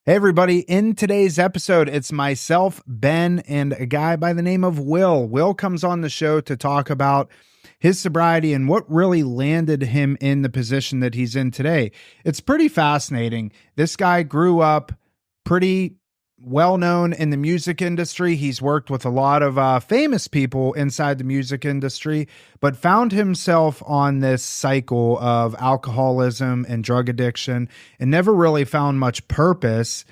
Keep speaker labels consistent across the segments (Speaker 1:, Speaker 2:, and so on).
Speaker 1: Hey everybody, in today's episode, it's myself, Ben, and a guy by the name of Will. Will comes on the show to talk about his sobriety and what really landed him in the position that he's in today. It's pretty fascinating. This guy grew up pretty well known in the music industry. He's worked with a lot of famous people inside the music industry, but found himself on this cycle of alcoholism and drug addiction and never really found much purpose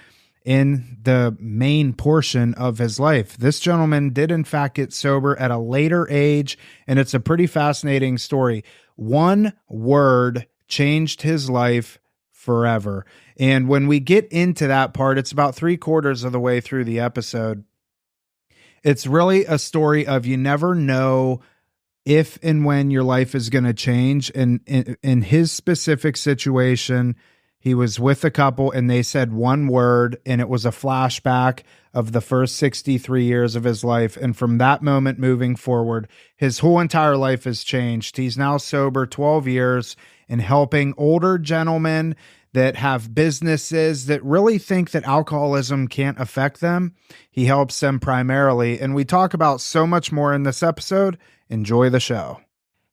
Speaker 1: in the main portion of his life. This gentleman did in fact get sober at a later age, and it's a pretty fascinating story. One word changed his life forever. And when we get into that part, it's about 3/4 of the way through the episode. It's really a story of you never know if and when your life is going to change. And in his specific situation, he was with a couple and they said one word, and it was a flashback of the first 63 years of his life. And from that moment moving forward, his whole entire life has changed. He's now sober 12 years and helping older gentlemen that have businesses that really think that alcoholism can't affect them. He helps them primarily. And we talk about so much more in this episode. Enjoy the show.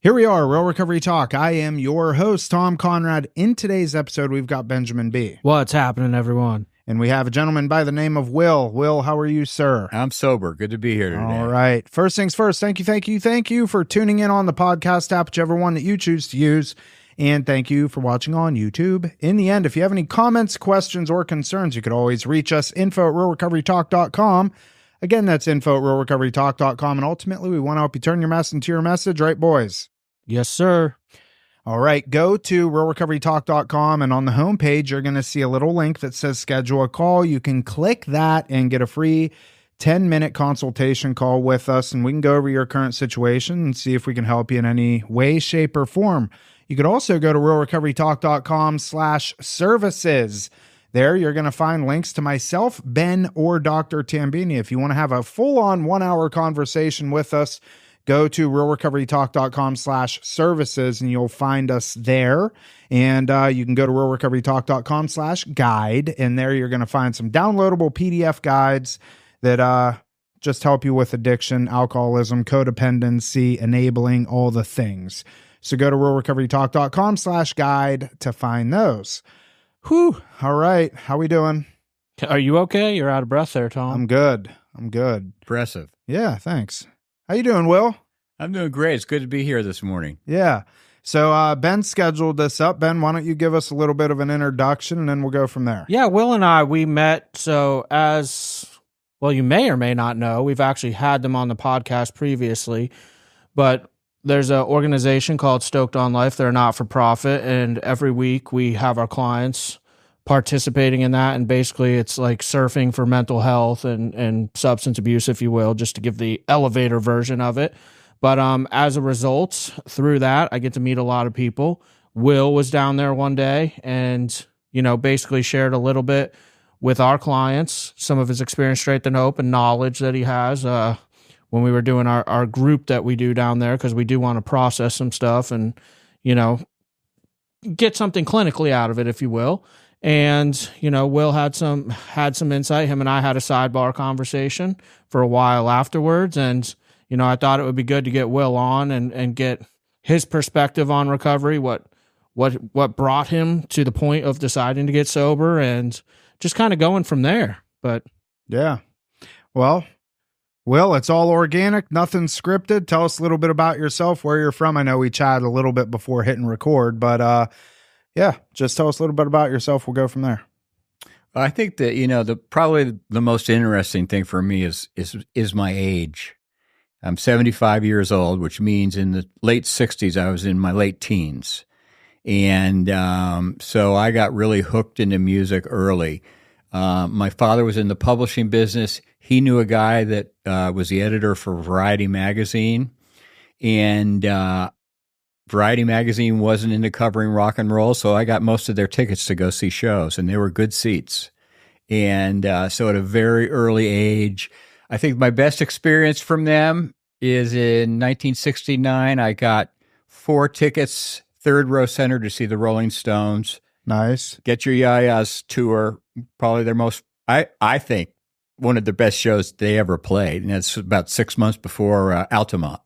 Speaker 1: Here we are, Real Recovery Talk. I am your host, Tom Conrad. In today's episode, we've got Benjamin B.
Speaker 2: What's happening, everyone?
Speaker 1: And we have a gentleman by the name of Will. Will, how are you, sir?
Speaker 3: I'm sober. Good to be here today.
Speaker 1: All right. First things first, thank you for tuning in on the podcast app, whichever one that you choose to use. And thank you for watching on YouTube. In the end, if you have any comments, questions, or concerns, you could always reach us, info@realrecoverytalk.com. Again, that's info@realrecoverytalk.com. And ultimately, we want to help you turn your mess into your message, right, boys?
Speaker 2: Yes, sir.
Speaker 1: All right, go to realrecoverytalk.com, and on the homepage, you're going to see a little link that says schedule a call. You can click that and get a free 10-minute consultation call with us, and we can go over your current situation and see if we can help you in any way, shape, or form. You could also go to realrecoverytalk.com/services. There, you're going to find links to myself, Ben, or Dr. Tambini. If you want to have a full-on 1-hour conversation with us, go to realrecoverytalk.com/services and you'll find us there. And you can go to realrecoverytalk.com/guide. And there you're going to find some downloadable PDF guides that just help you with addiction, alcoholism, codependency, enabling, all the things. So go to realrecoverytalk.com/guide to find those. Whew. All right. How we doing?
Speaker 2: Are you okay? You're out of breath there, Tom.
Speaker 1: I'm good.
Speaker 3: Impressive.
Speaker 1: Yeah, thanks. How you doing, Will?
Speaker 3: I'm doing great. It's good to be here this morning.
Speaker 1: Yeah. So Ben scheduled this up. Ben, why don't you give us a little bit of an introduction, and then we'll go from there.
Speaker 2: Yeah, Will and I, we met, so as, well, you may or may not know, we've actually had them on the podcast previously, but there's an organization called Stoked on Life. They're not-for-profit, and every week we have our clients participating in that, and basically it's like surfing for mental health and substance abuse, if you will, just to give the elevator version of it. But as a result, through that, I get to meet a lot of people. Will was down there one day and, basically shared a little bit with our clients, some of his experience, strength and hope, and knowledge that he has when we were doing our group that we do down there, because we do want to process some stuff and, get something clinically out of it, if you will. And, Will had some insight. Him and I had a sidebar conversation for a while afterwards. And, I thought it would be good to get Will on and get his perspective on recovery, what brought him to the point of deciding to get sober, and just kind of going from there. But
Speaker 1: yeah, well, Will, it's all organic, nothing scripted. Tell us a little bit about yourself, where you're from. I know we chatted a little bit before hitting record, but yeah, just tell us a little bit about yourself. We'll go from there.
Speaker 3: I think that, probably the most interesting thing for me is my age. I'm 75 years old, which means in the late 60s, I was in my late teens. And so I got really hooked into music early. My father was in the publishing business. He knew a guy that was the editor for Variety magazine. And Variety magazine wasn't into covering rock and roll, so I got most of their tickets to go see shows, and they were good seats. And so at a very early age, I think my best experience from them is in 1969. I got 4 tickets, third row center, to see the Rolling Stones
Speaker 1: Nice.
Speaker 3: Get Your Yayas tour, probably their most, I think, one of the best shows they ever played. And it's about 6 months before Altamont.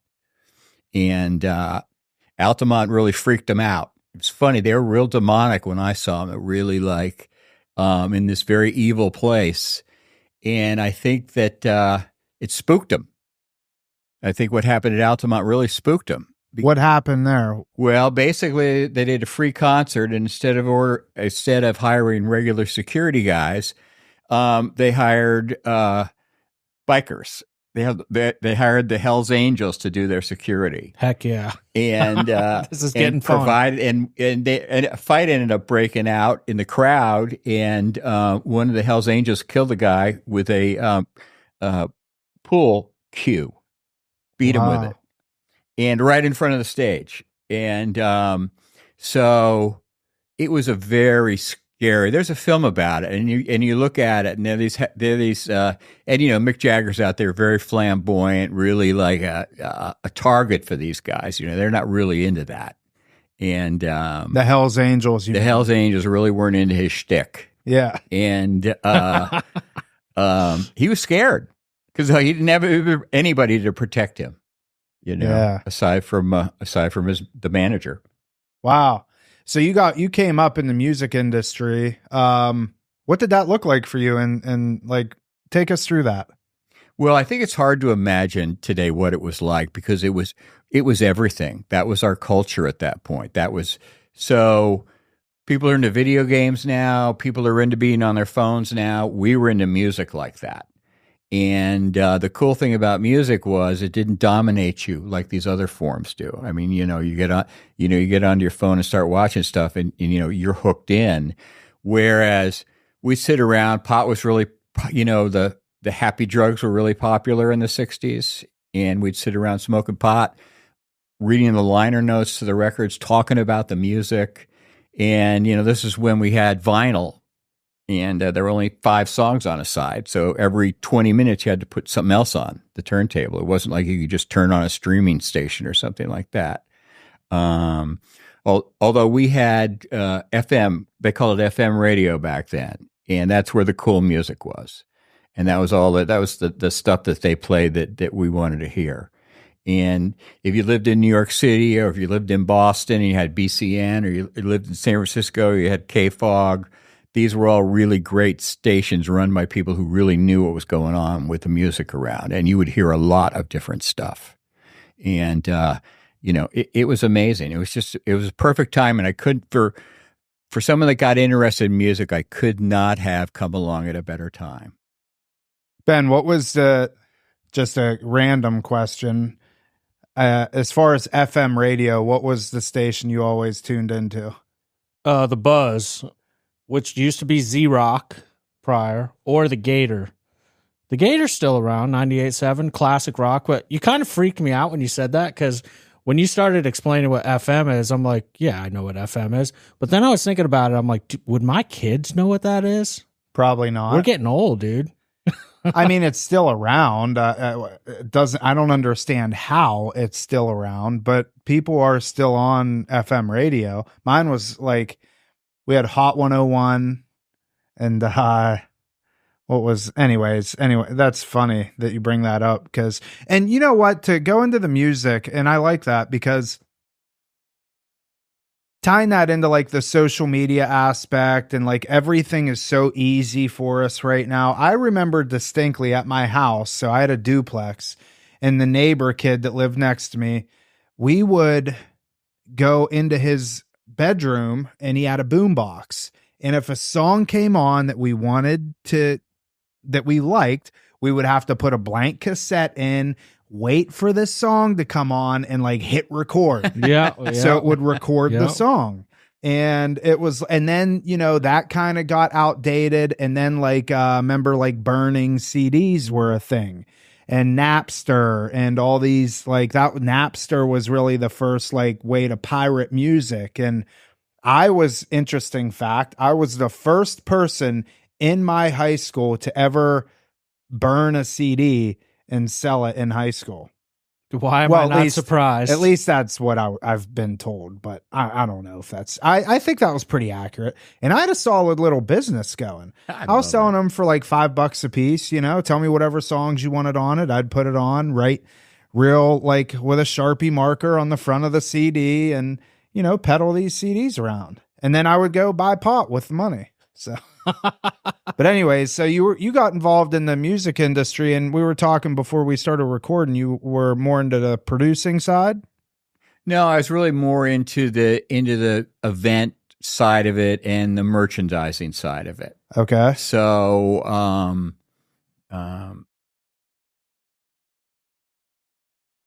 Speaker 3: And Altamont really freaked them out. It's funny. They were real demonic when I saw them. Really like in this very evil place. And I think that it spooked them. I think what happened at Altamont really spooked them.
Speaker 1: What happened there?
Speaker 3: Well, basically, they did a free concert, and instead of hiring regular security guys, they hired bikers. They hired the Hell's Angels to do their security.
Speaker 2: Heck yeah!
Speaker 3: And
Speaker 2: this is getting fun.
Speaker 3: And a fight ended up breaking out in the crowd, and one of the Hell's Angels killed a guy with a pool cue, beat him with it. And right in front of the stage. And so it was a very scary. There's a film about it, and you look at it, and they're these and Mick Jagger's out there, very flamboyant, really like a target for these guys. They're not really into that. And
Speaker 1: the Hell's Angels,
Speaker 3: Hell's Angels really weren't into his shtick.
Speaker 1: Yeah,
Speaker 3: and he was scared because he didn't have anybody to protect him. Aside from the manager.
Speaker 1: Wow. So you came up in the music industry. What did that look like for you? And like, take us through that.
Speaker 3: Well, I think it's hard to imagine today what it was like because it was everything. That was our culture at that point. So people are into video games now. People are into being on their phones now. We were into music like that. And the cool thing about music was it didn't dominate you like these other forms do. I mean, you get onto your phone and start watching stuff, and you're hooked in. Whereas we sit around, pot was really, the happy drugs were really popular in the '60s, and we'd sit around smoking pot, reading the liner notes to the records, talking about the music, and this is when we had vinyl. And there were only 5 songs on a side. So every 20 minutes, you had to put something else on the turntable. It wasn't like you could just turn on a streaming station or something like that. Although we had FM, they called it FM radio back then. And that's where the cool music was. And that was the stuff that they played that we wanted to hear. And if you lived in New York City, or if you lived in Boston and you had BCN, or you lived in San Francisco, you had KFOG. These were all really great stations run by people who really knew what was going on with the music around. And you would hear a lot of different stuff. And, it was amazing. It was a perfect time. And I couldn't, for someone that got interested in music, I could not have come along at a better time.
Speaker 1: Ben, what was just a random question. As far as FM radio, what was the station you always tuned into?
Speaker 2: The Buzz, which used to be Z-Rock prior, or the Gator. The Gator's still around, 98.7, classic rock. But you kind of freaked me out when you said that, because when you started explaining what FM is, I'm like, yeah, I know what FM is. But then I was thinking about it. I'm like, would my kids know what that is?
Speaker 1: Probably not.
Speaker 2: We're getting old, dude.
Speaker 1: I mean, it's still around. It doesn't. I don't understand how it's still around, but people are still on FM radio. Mine was like, we had Hot 101 and anyway, that's funny that you bring that up and you know what, to go into the music, and I like that because tying that into like the social media aspect and like everything is so easy for us right now. I remember distinctly at my house, so I had a duplex, and the neighbor kid that lived next to me, we would go into his bedroom and he had a boombox, and if a song came on that we liked, we would have to put a blank cassette in, wait for this song to come on, and like hit record.
Speaker 2: Yeah.
Speaker 1: So it would record the song. And then, that kind of got outdated. And then remember like burning CDs were a thing, and Napster and all these Napster was really the first way to pirate music. And interesting fact, I was the first person in my high school to ever burn a CD and sell it in high school.
Speaker 2: Why am I not surprised?
Speaker 1: At least that's what I've been told, but I don't know if that's. I think that was pretty accurate. And I had a solid little business going. I was selling them for like $5 a piece. You know, tell me whatever songs you wanted on it. I'd put it on, write real like with a Sharpie marker on the front of the CD, and you know, peddle these CDs around. And then I would go buy pot with the money. So, but anyways, so you got involved in the music industry, and we were talking before we started recording. You were more into the producing side.
Speaker 3: No, I was really more into the event side of it and the merchandising side of it.
Speaker 1: Okay.
Speaker 3: So,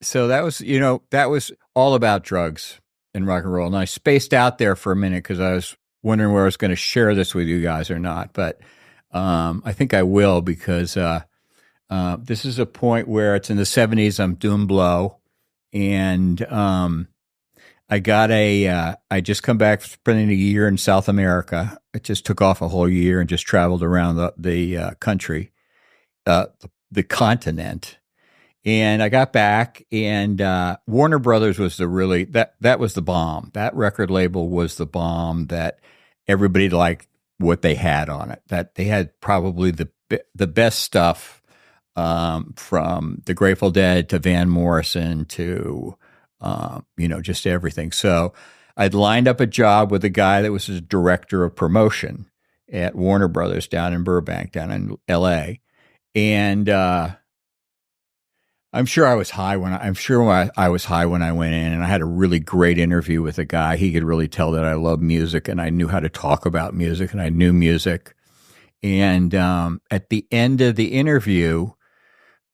Speaker 3: so that was all about drugs and rock and roll. And I spaced out there for a minute because I was wondering where I was going to share this with you guys or not, but I think I will, because this is a point where it's in the 70s. I'm doing blow, and I just come back from spending a year in South America. I just took off a whole year and just traveled around the country, the continent. And I got back, and Warner Brothers was that was the bomb. That record label was the bomb, that everybody liked what they had on it. That they had probably the best stuff, from the Grateful Dead to Van Morrison to just everything. So I'd lined up a job with a guy that was a director of promotion at Warner Brothers down in Burbank, down in L.A., and I'm sure I was high when I was high when I went in, and I had a really great interview with a guy. He could really tell that I loved music, and I knew how to talk about music, and I knew music. And at the end of the interview,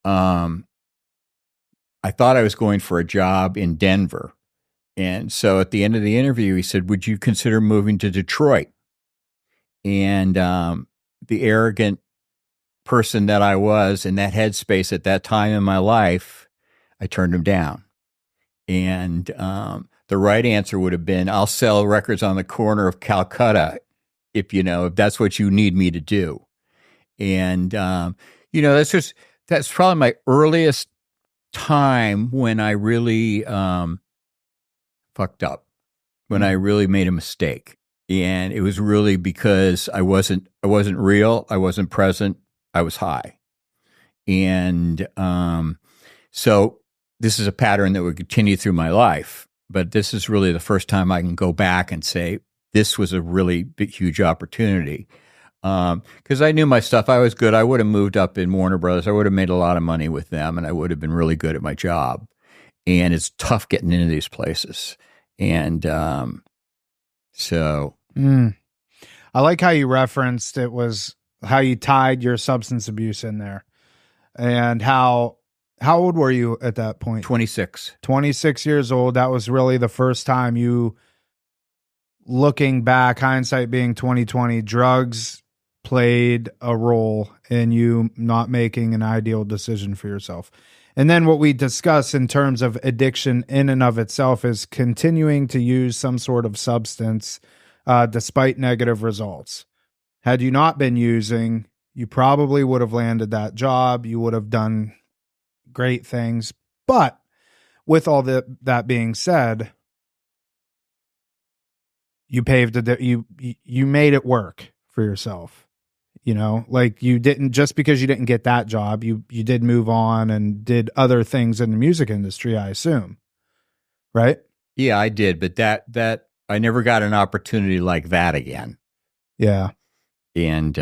Speaker 3: I thought I was going for a job in Denver. And so at the end of the interview, he said, "Would you consider moving to Detroit?" And the arrogant person that I was in that headspace at that time in my life, I turned him down. And the right answer would have been, "I'll sell records on the corner of Calcutta if that's what you need me to do." And that's probably my earliest time when I really fucked up, when I really made a mistake. And it was really because I wasn't real, I wasn't present, I was high. And so this is a pattern that would continue through my life. But this is really the first time I can go back and say, this was a really big, huge opportunity. Because I knew my stuff. I was good. I would have moved up in Warner Brothers. I would have made a lot of money with them, and I would have been really good at my job. And it's tough getting into these places. And so...
Speaker 1: I like how you referenced it was how you tied your substance abuse in there, and how old were you at that point?
Speaker 3: 26.
Speaker 1: 26 years old. That was really the first time you, looking back, hindsight being 2020, drugs played a role in you not making an ideal decision for yourself. And then what we discuss in terms of addiction in and of itself is continuing to use some sort of substance despite negative results. Had you not been using, you probably would have landed that job. You would have done great things. But with all that being said, you you made it work for yourself. Like you didn't, just because you didn't get that job, you did move on and did other things in the music industry, I assume. Right?
Speaker 3: Yeah, I did. But that I never got an opportunity like that again.
Speaker 1: Yeah.
Speaker 3: And,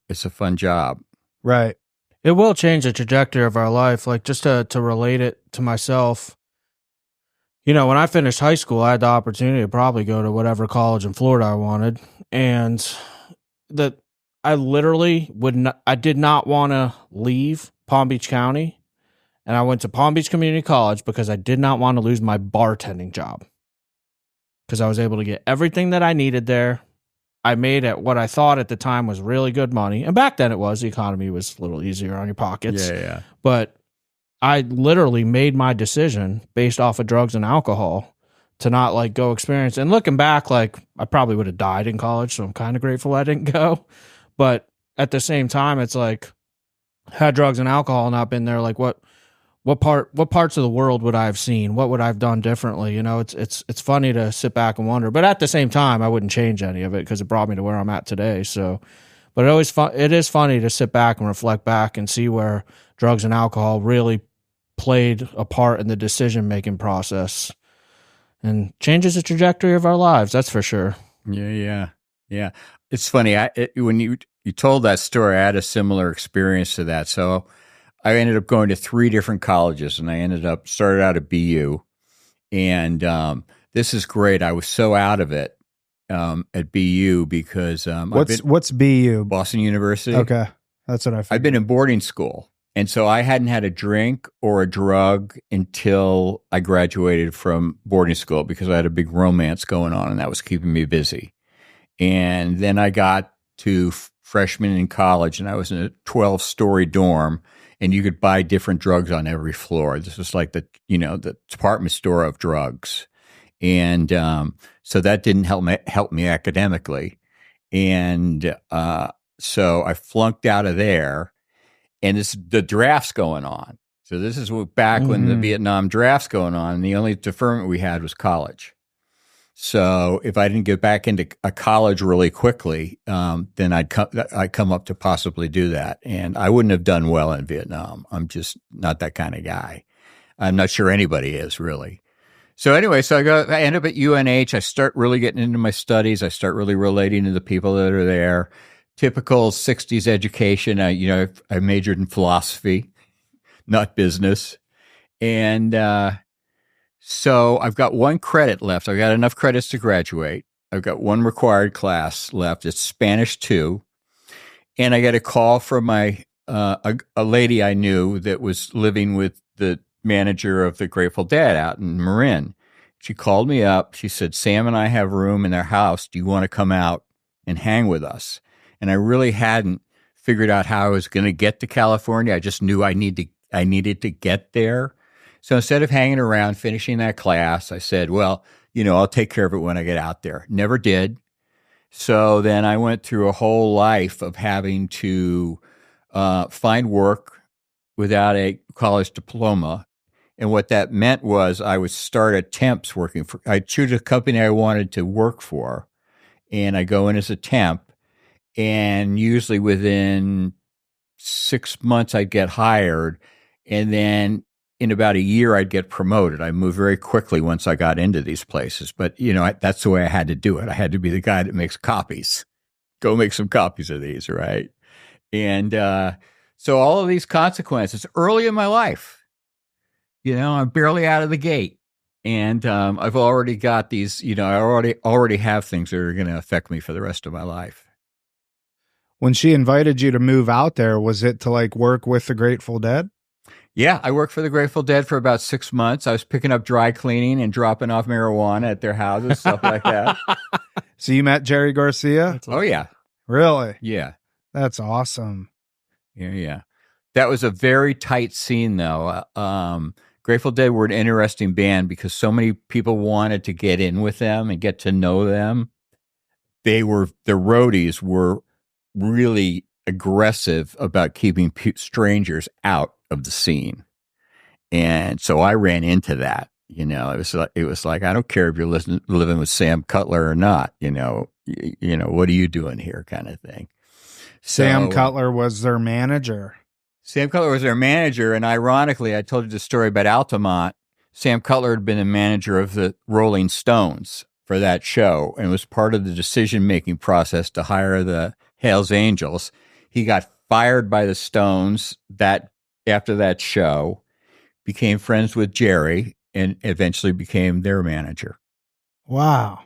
Speaker 3: it's a fun job.
Speaker 1: Right.
Speaker 2: It will change the trajectory of our life. Like, just to relate it to myself, when I finished high school, I had the opportunity to probably go to whatever college in Florida I wanted. And I literally I did not want to leave Palm Beach County. And I went to Palm Beach Community College because I did not want to lose my bartending job. Because I was able to get everything that I needed there. I made at what I thought at the time was really good money. And back then the economy was a little easier on your pockets.
Speaker 3: Yeah.
Speaker 2: But I literally made my decision based off of drugs and alcohol to not go experience. And looking back, I probably would have died in college. So I'm kind of grateful I didn't go. But at the same time, it's had drugs and alcohol not been there, what what parts of the world would I have seen? What would I have done differently? You know, it's funny to sit back and wonder, but at the same time, I wouldn't change any of it because it brought me to where I'm at today. So, but it is funny to sit back and reflect back and see where drugs and alcohol really played a part in the decision-making process and changes the trajectory of our lives. That's for sure.
Speaker 3: Yeah. It's funny. When you told that story, I had a similar experience to that. So I ended up going to 3 different colleges, and I started out at BU. And this is great. I was so out of it at BU because
Speaker 1: what's BU?
Speaker 3: Boston University.
Speaker 1: Okay, that's what I figured.
Speaker 3: I've been in boarding school, and so I hadn't had a drink or a drug until I graduated from boarding school because I had a big romance going on, and that was keeping me busy. And then I got to freshman in college, and I was in a 12-story dorm, and you could buy different drugs on every floor. This was like the department store of drugs. And so that didn't help me academically. And so I flunked out of there, and the draft's going on. So this is back when the Vietnam draft's going on, and the only deferment we had was college. So if I didn't get back into a college really quickly, then I'd come up to possibly do that. And I wouldn't have done well in Vietnam. I'm just not that kind of guy. I'm not sure anybody is really. So anyway, I end up at UNH. I start really getting into my studies. I start really relating to the people that are there. Typical 60s education. I majored in philosophy, not business. And, so I've got 1 credit left. I've got enough credits to graduate. I've got 1 required class left. It's Spanish 2. And I get a call from a lady I knew that was living with the manager of the Grateful Dead out in Marin. She called me up. She said, Sam and I have room in their house. Do you want to come out and hang with us? And I really hadn't figured out how I was going to get to California. I just knew I needed to get there. So instead of hanging around, finishing that class, I said, well, I'll take care of it when I get out there. Never did. So then I went through a whole life of having to find work without a college diploma. And what that meant was I would start at temps I'd choose a company I wanted to work for, and I go in as a temp, and usually within 6 months I'd get hired, and then in about a year, I'd get promoted. I moved very quickly once I got into these places. But, that's the way I had to do it. I had to be the guy that makes copies. Go make some copies of these, right? And so all of these consequences early in my life, I'm barely out of the gate. And I've already got these, I already have things that are going to affect me for the rest of my life.
Speaker 1: When she invited you to move out there, was it to work with the Grateful Dead?
Speaker 3: Yeah, I worked for the Grateful Dead for about 6 months. I was picking up dry cleaning and dropping off marijuana at their houses, stuff like that.
Speaker 1: So you met Jerry Garcia?
Speaker 3: Oh, yeah.
Speaker 1: Really?
Speaker 3: Yeah.
Speaker 1: That's awesome.
Speaker 3: Yeah. That was a very tight scene, though. Grateful Dead were an interesting band because so many people wanted to get in with them and get to know them. The roadies were really aggressive about keeping strangers out of the scene. And so I ran into that. It was like I don't care if you're living with Sam Cutler or not, what are you doing here kind of thing.
Speaker 1: Sam Cutler was their manager.
Speaker 3: Sam Cutler was their manager, and ironically, I told you the story about Altamont. Sam Cutler had been the manager of the Rolling Stones for that show and was part of the decision-making process to hire the Hells Angels. He got fired by the Stones after that show, became friends with Jerry, and eventually became their manager.
Speaker 1: Wow.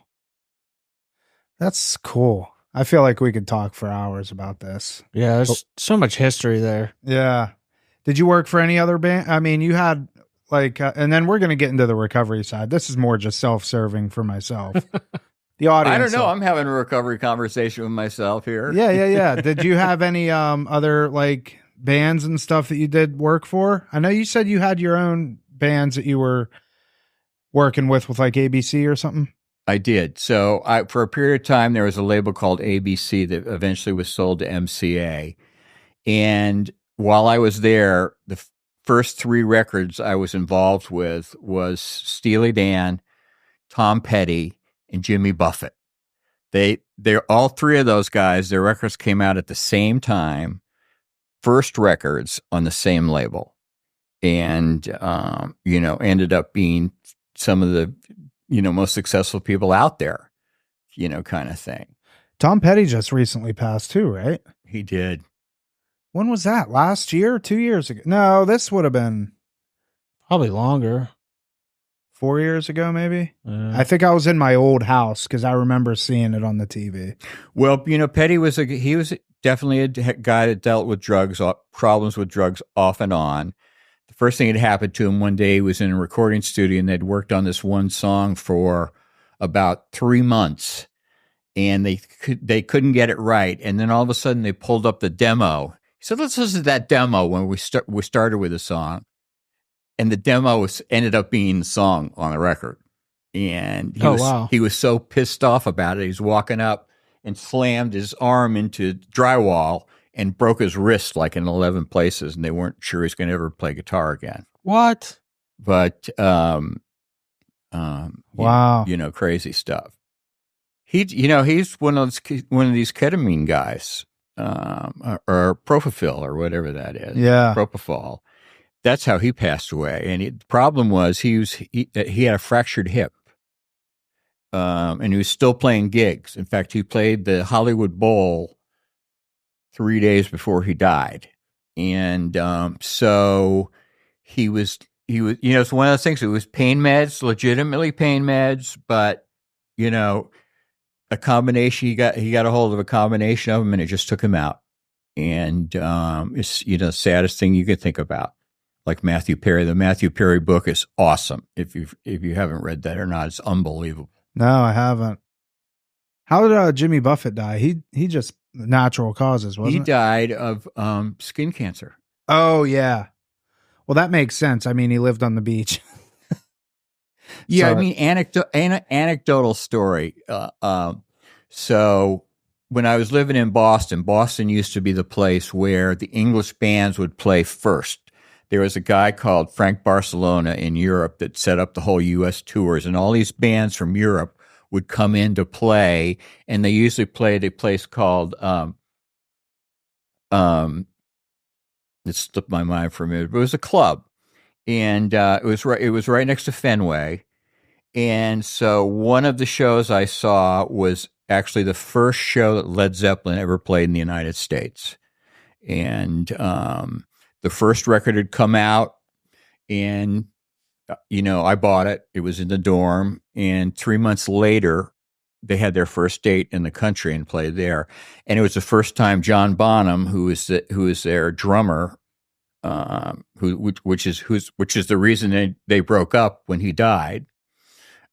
Speaker 1: That's cool. I feel like we could talk for hours about this.
Speaker 2: Yeah, there's so much history there.
Speaker 1: Yeah. Did you work for any other band? I mean, you had and then we're going to get into the recovery side. This is more just self-serving for myself. The audience.
Speaker 3: I don't know. I'm having a recovery conversation with myself here.
Speaker 1: Yeah. Did you have any other bands and stuff that you did work for? I know you said you had your own bands that you were working with ABC or something.
Speaker 3: I did. So for a period of time, there was a label called ABC that eventually was sold to MCA. And while I was there, the first 3 records I was involved with was Steely Dan, Tom Petty, and Jimmy Buffett. They're all 3 of those guys. Their records came out at the same time, first records on the same label, and ended up being some of the most successful people out there, kind of thing.
Speaker 1: Tom Petty just recently passed too, right?
Speaker 3: He did.
Speaker 1: When was that? Last year? 2 years ago? No, this would have been
Speaker 2: Probably longer.
Speaker 1: 4 years ago, maybe. I think I was in my old house because I remember seeing it on the TV.
Speaker 3: Well, Petty was definitely a guy that dealt with problems with drugs off and on. The first thing that happened to him one day, he was in a recording studio, and they'd worked on this one song for about 3 months, and they couldn't get it right. And then all of a sudden, they pulled up the demo. He said, "Let's listen to that demo." When we started with the song, and the demo ended up being the song on the record. And he was so pissed off about it. He's walking up and slammed his arm into drywall and broke his wrist like in 11 places, and they weren't sure he's going to ever play guitar again.
Speaker 2: What?
Speaker 3: But
Speaker 1: wow,
Speaker 3: crazy stuff. He's one of these ketamine guys, or propofol or whatever that is.
Speaker 1: Yeah,
Speaker 3: propofol. That's how he passed away. And the problem was he had a fractured hip, and he was still playing gigs. In fact, he played the Hollywood Bowl 3 days before he died. And so he was, it's one of those things. It was pain meds, legitimately pain meds, but, a combination, he got a hold of a combination of them, and it just took him out. And it's, the saddest thing you could think about. Like Matthew Perry. The Matthew Perry book is awesome. If you haven't read that or not, it's unbelievable.
Speaker 1: No, I haven't. How did Jimmy Buffett die? He just natural causes, wasn't it?
Speaker 3: He died of skin cancer.
Speaker 1: Oh, yeah. Well, that makes sense. I mean, he lived on the beach.
Speaker 3: Yeah, I mean, anecdotal story. So when I was living in Boston used to be the place where the English bands would play first. There was a guy called Frank Barcelona in Europe that set up the whole U.S. tours, and all these bands from Europe would come in to play, and they usually played a place called it slipped my mind for a minute, but it was a club, and it was right next to Fenway. And so one of the shows I saw was actually the first show that Led Zeppelin ever played in the United States. And the first record had come out, and I bought it. It was in the dorm, and 3 months later, they had their first date in the country and played there. And it was the first time John Bonham, who is their drummer, which is the reason they broke up when he died.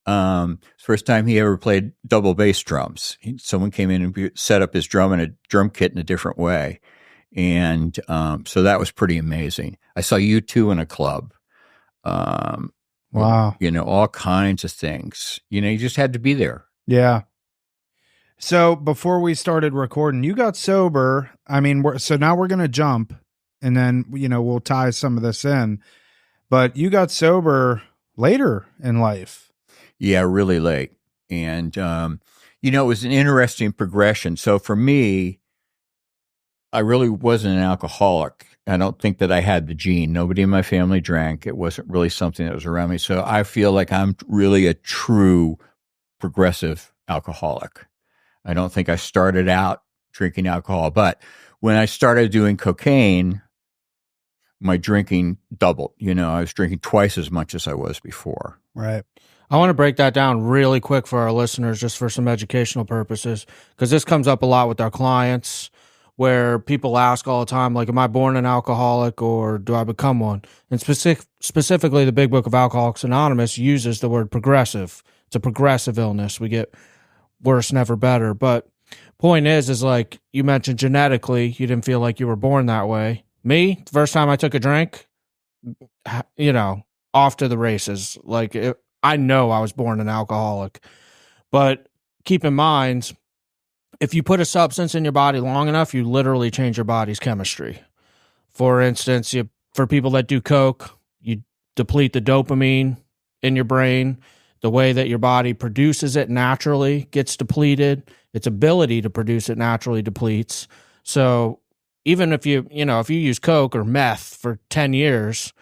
Speaker 3: First time he ever played double bass drums. Someone came in and set up his drum kit in a different way. And so that was pretty amazing. I saw U2 in a club.
Speaker 1: Wow.
Speaker 3: All kinds of things. You just had to be there.
Speaker 1: Yeah. So before we started recording, you got sober. I mean, so now we're going to jump, and then, we'll tie some of this in. But you got sober later in life.
Speaker 3: Yeah, really late. And, it was an interesting progression. So for me, I really wasn't an alcoholic. I don't think that I had the gene. Nobody in my family drank. It wasn't really something that was around me. So I feel like I'm really a true progressive alcoholic. I don't think I started out drinking alcohol, but when I started doing cocaine, my drinking doubled. I was drinking twice as much as I was before.
Speaker 1: Right.
Speaker 2: I want to break that down really quick for our listeners, just for some educational purposes, because this comes up a lot with our clients, where people ask all the time, like, am I born an alcoholic or do I become one? And specifically, the Big Book of Alcoholics Anonymous uses the word progressive. It's a progressive illness. We get worse, never better. But point is like you mentioned, genetically, you didn't feel like you were born that way. Me, the first time I took a drink, off to the races. I know I was born an alcoholic. But keep in mind, if you put a substance in your body long enough, you literally change your body's chemistry. For instance, you For people that do coke, you deplete the dopamine in your brain. The way that your body produces it naturally gets depleted. Its ability to produce it naturally depletes. So even if you use coke or meth for 10 years,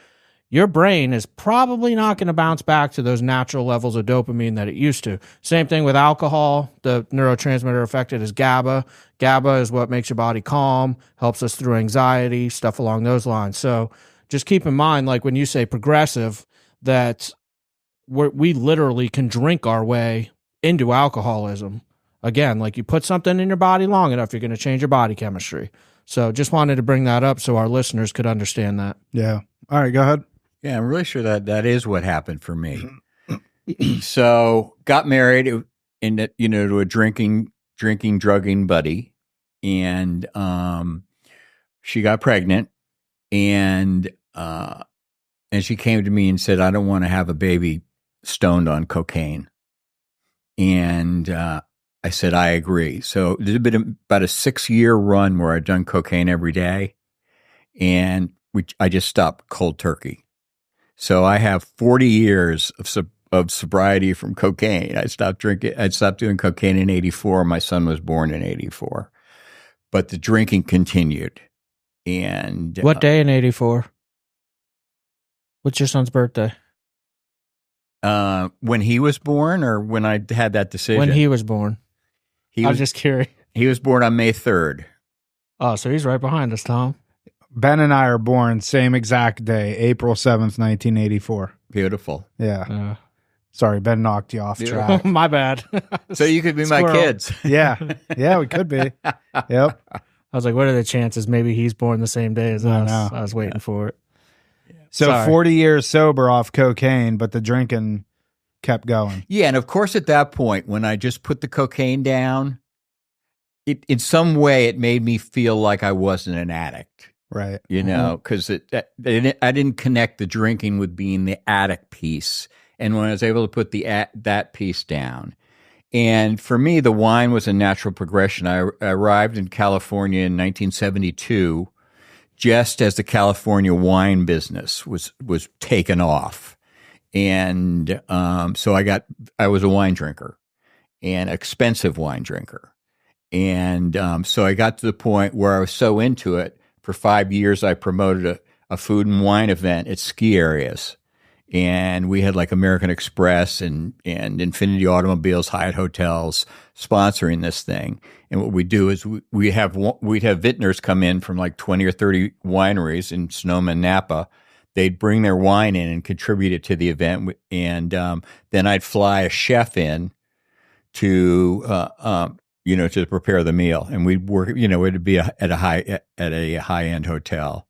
Speaker 2: your brain is probably not going to bounce back to those natural levels of dopamine that it used to. Same thing with alcohol. The neurotransmitter affected is GABA. GABA is what makes your body calm, helps us through anxiety, stuff along those lines. So just keep in mind, like when you say progressive, that we literally can drink our way into alcoholism. Again, like you put something in your body long enough, you're going to change your body chemistry. So just wanted to bring that up so our listeners could understand that.
Speaker 1: Yeah. All right, go ahead.
Speaker 3: Yeah, I'm really sure that is what happened for me. So got married to a drinking, drugging buddy, and she got pregnant, and she came to me and said, "I don't want to have a baby stoned on cocaine." And I said, "I agree." So there's been about a 6-year run where I'd done cocaine every day, and I just stopped cold turkey. So I have 40 years of sobriety from cocaine. I stopped drinking. I stopped doing cocaine in 84. My son was born in 84, but the drinking continued. And
Speaker 2: what day in 84? What's your son's birthday?
Speaker 3: When he was born, or when I had that decision?
Speaker 2: When he was born. I was just curious.
Speaker 3: He was born on May 3rd.
Speaker 2: Oh, so he's right behind us, Tom.
Speaker 1: Ben and I are born same exact day, April 7th, 1984.
Speaker 3: Beautiful.
Speaker 1: Yeah. Sorry, Ben knocked you off track.
Speaker 2: My bad.
Speaker 3: So you could be my kids.
Speaker 1: Yeah. Yeah, we could be. Yep.
Speaker 2: I was like, what are the chances maybe he's born the same day as us?
Speaker 1: know.
Speaker 2: I was waiting for it.
Speaker 1: So
Speaker 2: Sorry.
Speaker 1: 40 years sober off cocaine, but the drinking kept going.
Speaker 3: Yeah, and of course at that point, when I just put the cocaine down, in some way it made me feel like I wasn't an addict.
Speaker 1: Right.
Speaker 3: You know, because I didn't connect the drinking with being the addict piece. And when I was able to put that piece down, and for me, the wine was a natural progression. I arrived in California in 1972, just as the California wine business was taken off, and so I was a wine drinker, an expensive wine drinker, and so I got to the point where I was so into it. For 5 years, I promoted a food and wine event at ski areas. And we had like American Express and Infinity Automobiles, Hyatt Hotels sponsoring this thing. And what we do is we'd have vintners come in from like 20 or 30 wineries in Sonoma and Napa. They'd bring their wine in and contribute it to the event. And then I'd fly a chef in to prepare the meal, and we'd work. It'd be at a high end hotel,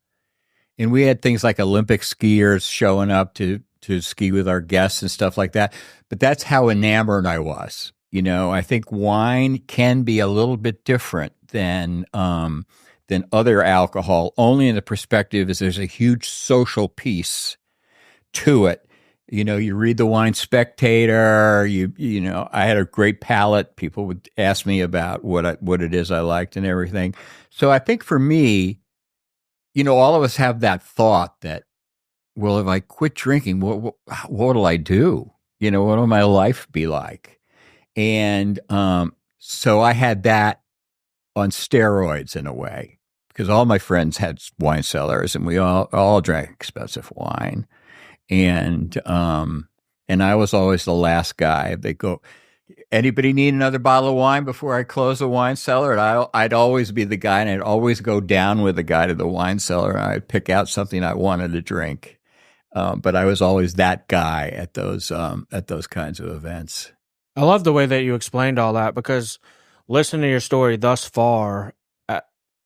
Speaker 3: and we had things like Olympic skiers showing up to ski with our guests and stuff like that. But that's how enamored I was. I think wine can be a little bit different than other alcohol, only in the perspective is there's a huge social piece to it. You read the Wine Spectator, I had a great palate. People would ask me about what it is I liked and everything. So I think for me, all of us have that thought that, well, if I quit drinking, what'll I do? What will my life be like? And so I had that on steroids in a way, because all my friends had wine cellars and we all drank expensive wine. And I was always the last guy. They go, anybody need another bottle of wine before I close the wine cellar? And I'd always be the guy, and I'd always go down with the guy to the wine cellar, and I'd pick out something I wanted to drink. But I was always that guy at those kinds of events.
Speaker 2: I love the way that you explained all that, because listening to your story thus far,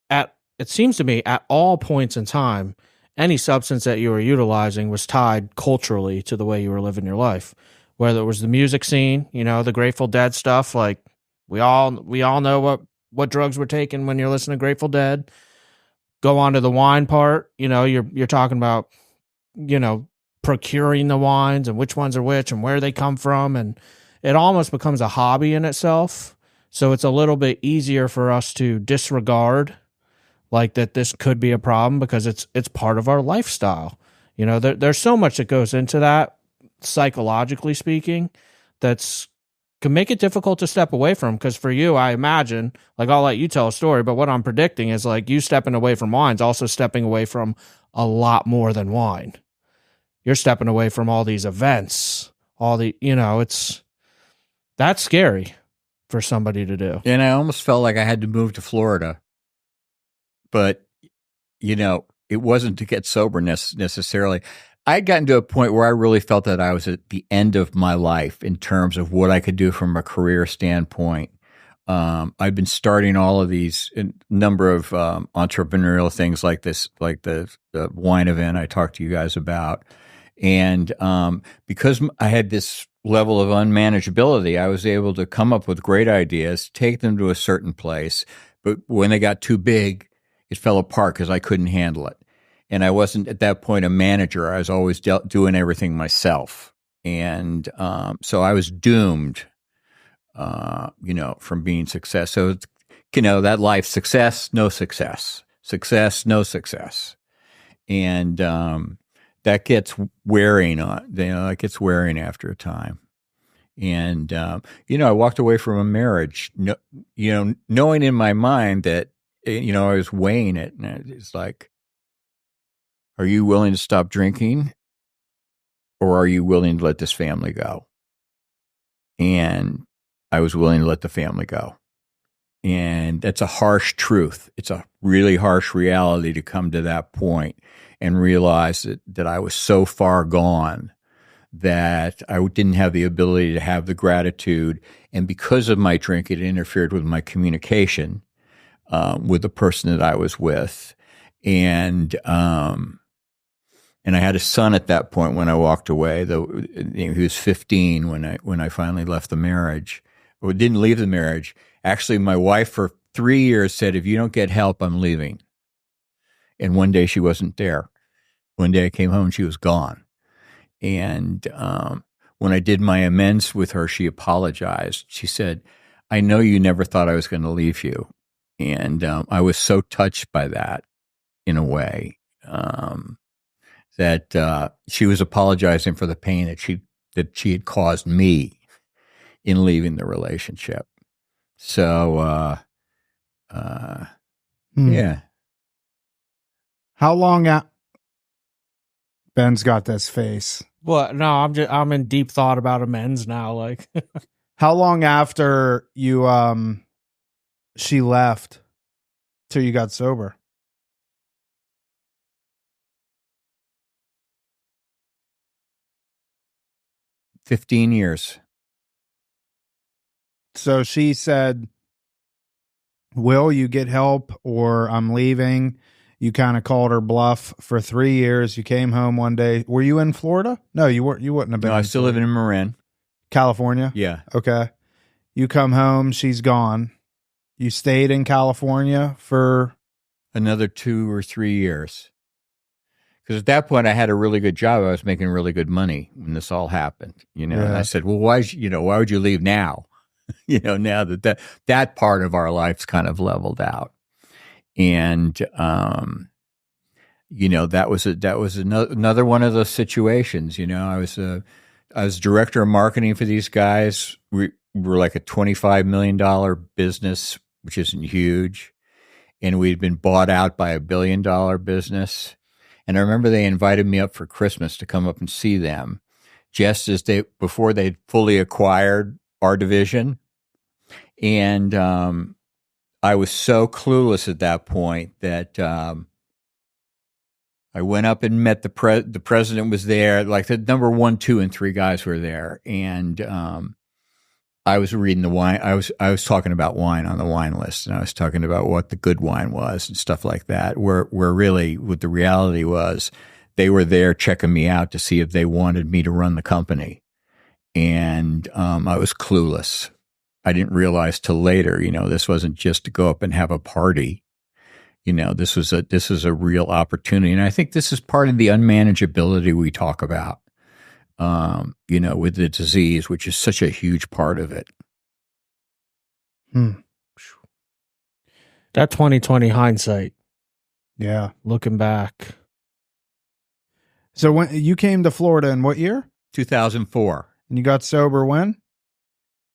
Speaker 2: at it seems to me at all points in time, any substance that you were utilizing was tied culturally to the way you were living your life. Whether it was the music scene, the Grateful Dead stuff, like we all know what drugs we're taking when you're listening to Grateful Dead. Go on to the wine part, you're talking about, procuring the wines and which ones are which and where they come from, and it almost becomes a hobby in itself. So it's a little bit easier for us to disregard like that this could be a problem because it's part of our lifestyle. You know, there's so much that goes into that, psychologically speaking, that's can make it difficult to step away from. Because for you, I imagine, like, I'll let you tell a story, but what I'm predicting is like you stepping away from wine's also stepping away from a lot more than wine. You're stepping away from all these events, all the, you know, that's scary for somebody to do.
Speaker 3: And I almost felt like I had to move to Florida, but you know, it wasn't to get sober necessarily. I'd gotten to a point where I really felt that I was at the end of my life in terms of what I could do from a career standpoint. I've been starting all of these number of entrepreneurial things like this, like the wine event I talked to you guys about. And because I had this level of unmanageability, I was able to come up with great ideas, take them to a certain place. But when they got too big, it fell apart because I couldn't handle it. And I wasn't at that point a manager. I was always doing everything myself. And so I was doomed, you know, from being success. So, you know, that life, success, no success, success, no success. And that gets wearing on, you know, it gets wearing after a time. And, you know, I walked away from a marriage, you know, knowing in my mind that, you know, I was weighing it. And it's like, are you willing to stop drinking, or are you willing to let this family go? And I was willing to let the family go. And that's a harsh truth. It's a really harsh reality to come to that point and realize that I was so far gone that I didn't have the ability to have the gratitude. And because of my drink, it interfered with my communication with the person that I was with. And I had a son at that point when I walked away. He was 15 when I finally left the marriage, or didn't leave the marriage. Actually, my wife for 3 years said, "If you don't get help, I'm leaving." And one day she wasn't there. One day I came home and she was gone. And when I did my amends with her, she apologized. She said, "I know you never thought I was going to leave you." And I was so touched by that in a way. That she was apologizing for the pain that she had caused me in leaving the relationship. So, yeah.
Speaker 1: How long Ben's got this face.
Speaker 2: Well, no, I'm in deep thought about amends now. Like,
Speaker 1: How long after you she left till you got sober?
Speaker 3: $15 years.
Speaker 1: So she said, "Will you get help or I'm leaving?" You kind of called her bluff for 3 years. You came home one day. Were you in Florida? No, you weren't. You wouldn't have been.
Speaker 3: No, I still live in Marin,
Speaker 1: California.
Speaker 3: Yeah.
Speaker 1: Okay. You come home. She's gone. You stayed in California for
Speaker 3: another 2 or 3 years. Because at that point, I had a really good job. I was making really good money when this all happened, you know.
Speaker 1: Yeah.
Speaker 3: And I said, "Well, why would you leave now?" You know, now that part of our life's kind of leveled out, and you know, that was another one of those situations. You know, I was director of marketing for these guys. We were like a $25 million business, which isn't huge, and we'd been bought out by $1 billion business. And I remember they invited me up for Christmas to come up and see them, just as before they'd fully acquired our division. And I was so clueless at that point that I went up and met the president was there, like the number 1, 2, and 3 guys were there, and I was reading the wine. I was talking about wine on the wine list, and I was talking about what the good wine was and stuff like that. Where really what the reality was, they were there checking me out to see if they wanted me to run the company, and I was clueless. I didn't realize till later, you know, this wasn't just to go up and have a party. You know, this was a real opportunity, and I think this is part of the unmanageability we talk about. You know, with the disease, which is such a huge part of it.
Speaker 2: That 2020 hindsight.
Speaker 1: Yeah.
Speaker 2: looking back.
Speaker 1: So when you came to Florida in what year?
Speaker 3: 2004.
Speaker 1: And you got sober when?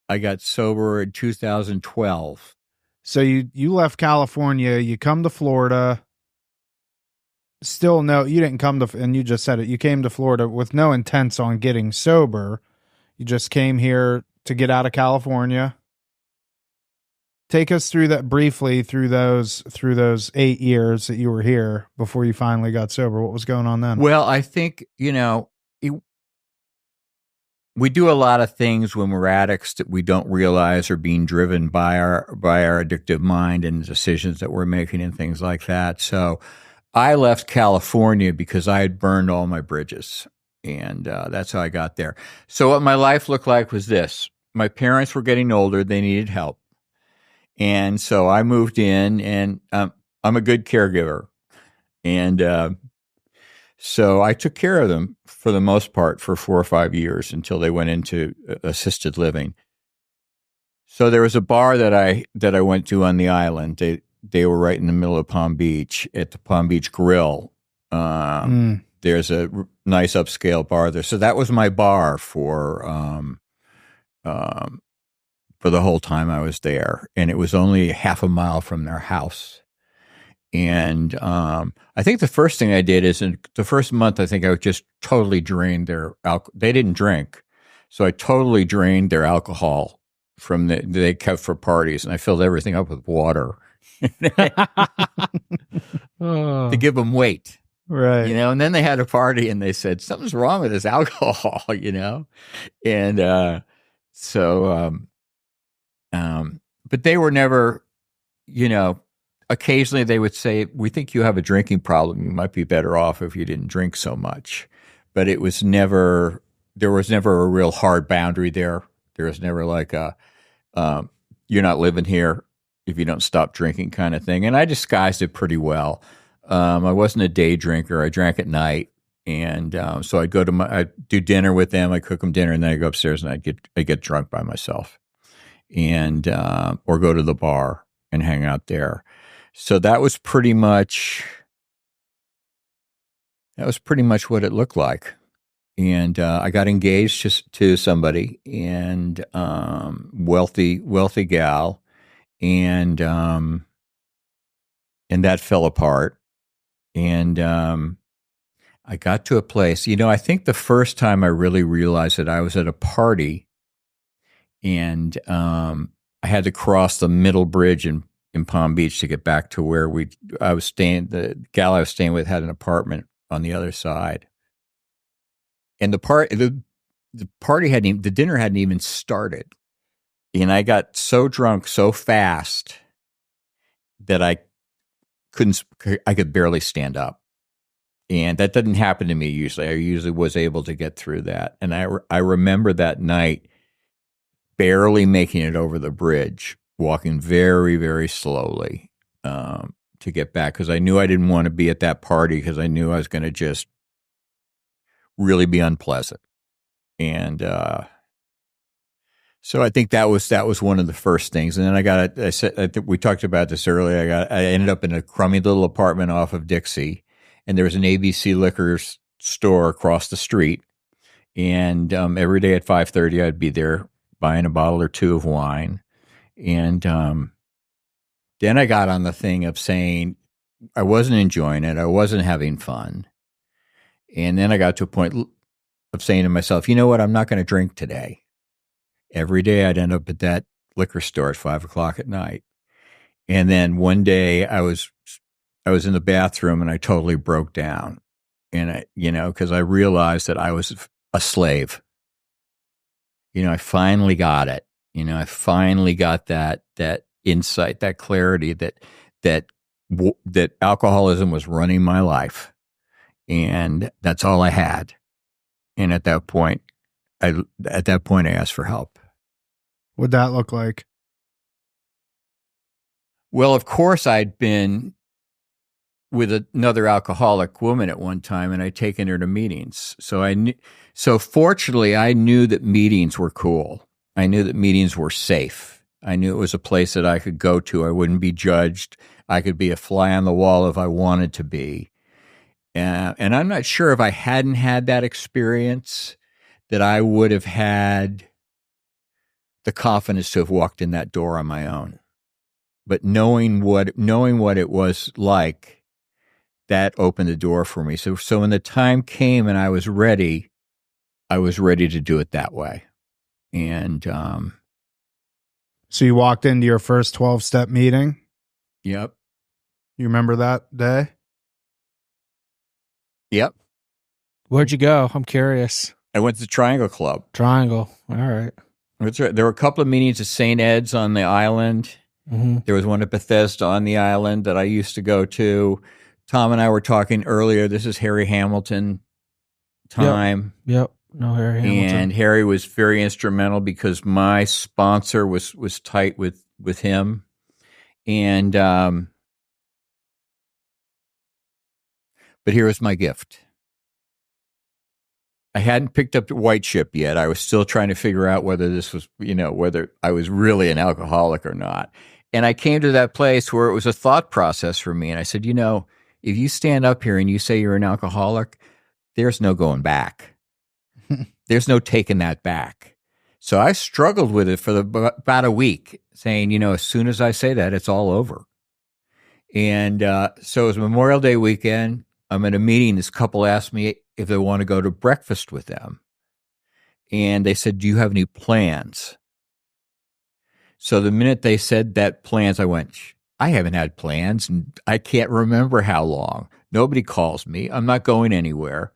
Speaker 3: I got sober in 2012.
Speaker 1: So you left California, you come to Florida. Still no, you didn't come to, and you just said it, you came to Florida with no intents on getting sober. You just came here to get out of California. Take us through that briefly through those 8 years that you were here before you finally got sober. What was going on then?
Speaker 3: Well, I think, we do a lot of things when we're addicts that we don't realize are being driven by our addictive mind and decisions that we're making and things like that. So I left California because I had burned all my bridges, and that's how I got there. So what my life looked like was this. My parents were getting older. They needed help. And so I moved in, and I'm a good caregiver. And so I took care of them for the most part for 4 or 5 years until they went into assisted living. So there was a bar that I went to on the island. They were right in the middle of Palm Beach at the Palm Beach Grill. There's a nice upscale bar there. So that was my bar for the whole time I was there. And it was only half a mile from their house. And I think the first thing I did is in the first month, I think I just totally drained their alcohol. They didn't drink. So I totally drained their alcohol from they kept for parties. And I filled everything up with water to give them weight.
Speaker 1: Right.
Speaker 3: And then they had a party and they said, something's wrong with this alcohol, And but they were never, occasionally they would say, we think you have a drinking problem. You might be better off if you didn't drink so much. But there was never a real hard boundary there. There was never like you're not living here if you don't stop drinking kind of thing. And I disguised it pretty well. I wasn't a day drinker. I drank at night. And so I'd do dinner with them. I'd cook them dinner, and then I'd go upstairs and I'd get drunk by myself, and or go to the bar and hang out there. So that was pretty much what it looked like. And I got engaged to somebody, and wealthy gal, and that fell apart. And I got to a place, I think the first time I really realized that I was at a party, and I had to cross the middle bridge in Palm Beach to get back to where I was staying. The gal I was staying with had an apartment on the other side. And the dinner hadn't even started. And I got so drunk so fast that I could barely stand up. And that doesn't happen to me usually. I usually was able to get through that. And I remember that night barely making it over the bridge, walking very, very slowly to get back, because I knew I didn't want to be at that party, because I knew I was going to just really be unpleasant. And so I think that was one of the first things. And then I think we talked about this earlier. I ended up in a crummy little apartment off of Dixie, and there was an ABC liquor store across the street. And every day at 5:30, I'd be there buying a bottle or two of wine. And then I got on the thing of saying I wasn't enjoying it. I wasn't having fun. And then I got to a point of saying to myself, you know what? I'm not going to drink today. Every day I'd end up at that liquor store at 5 o'clock at night. And then one day I was in the bathroom and I totally broke down. And because I realized that I was a slave. I finally got it. I finally got that insight, that clarity that alcoholism was running my life, and that's all I had. And at that point, I asked for help.
Speaker 1: What'd that look like?
Speaker 3: Well, of course, I'd been with another alcoholic woman at one time, and I'd taken her to meetings. So fortunately, I knew that meetings were cool. I knew that meetings were safe. I knew it was a place that I could go to. I wouldn't be judged. I could be a fly on the wall if I wanted to be. And I'm not sure if I hadn't had that experience that I would have had the confidence to have walked in that door on my own. But knowing what it was like, that opened the door for me. So when the time came and I was ready to do it that way. And
Speaker 1: so you walked into your first 12-step meeting?
Speaker 3: Yep.
Speaker 1: You remember that day?
Speaker 3: Yep.
Speaker 2: Where'd you go? I'm curious.
Speaker 3: I went to the Triangle Club.
Speaker 2: Triangle. All right.
Speaker 3: That's right. There were a couple of meetings at St. Ed's on the island.
Speaker 2: Mm-hmm.
Speaker 3: There was one at Bethesda on the island that I used to go to. Tom and I were talking earlier. This is Harry Hamilton time.
Speaker 2: Yep. No, Harry Hamilton.
Speaker 3: And Harry was very instrumental because my sponsor was tight with him. And but here was my gift. I hadn't picked up the white ship yet. I was still trying to figure out whether this was, whether I was really an alcoholic or not. And I came to that place where it was a thought process for me. And I said, if you stand up here and you say you're an alcoholic, there's no going back. There's no taking that back. So I struggled with it for about a week, saying, as soon as I say that, it's all over. And so it was Memorial Day weekend. I'm at a meeting. This couple asked me if they want to go to breakfast with them. And they said, do you have any plans? So the minute they said that plans, I went, I haven't had plans, and I can't remember how long. Nobody calls me. I'm not going anywhere.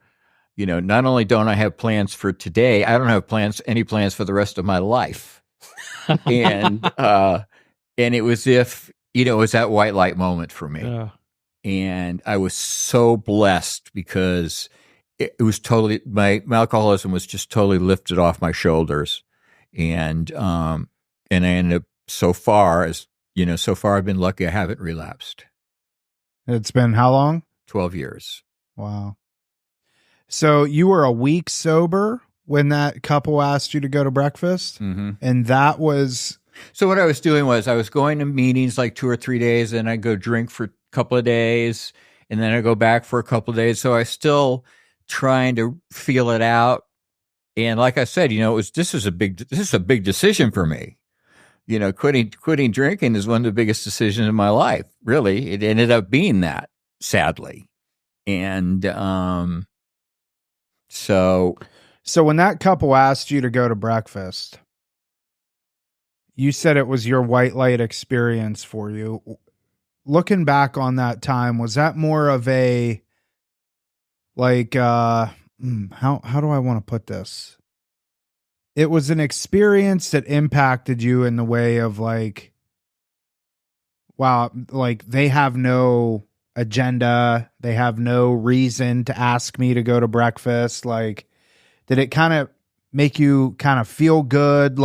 Speaker 3: Not only don't I have plans for today, I don't have any plans for the rest of my life. And it was it was that white light moment for me.
Speaker 2: Yeah.
Speaker 3: And I was so blessed because it was totally, my alcoholism was just totally lifted off my shoulders. And I ended up so far I've been lucky I haven't relapsed.
Speaker 1: It's been how long?
Speaker 3: 12 years.
Speaker 1: Wow. So you were a week sober when that couple asked you to go to breakfast?
Speaker 3: Mm-hmm.
Speaker 1: And that was...
Speaker 3: So what I was doing was I was going to meetings like 2 or 3 days, and I'd go drink for a couple of days, and then I'd go back for a couple of days. So I was still trying to feel it out. And like I said, this is a big decision for me. Quitting drinking is one of the biggest decisions in my life. Really, it ended up being that, sadly. And so
Speaker 1: when that couple asked you to go to breakfast, you said it was your white light experience for you. Looking back on that time, was that more of a how do I want to put this? It was an experience that impacted you in the way of wow, they have no agenda. They have no reason to ask me to go to breakfast. Did it kind of make you kind of feel good?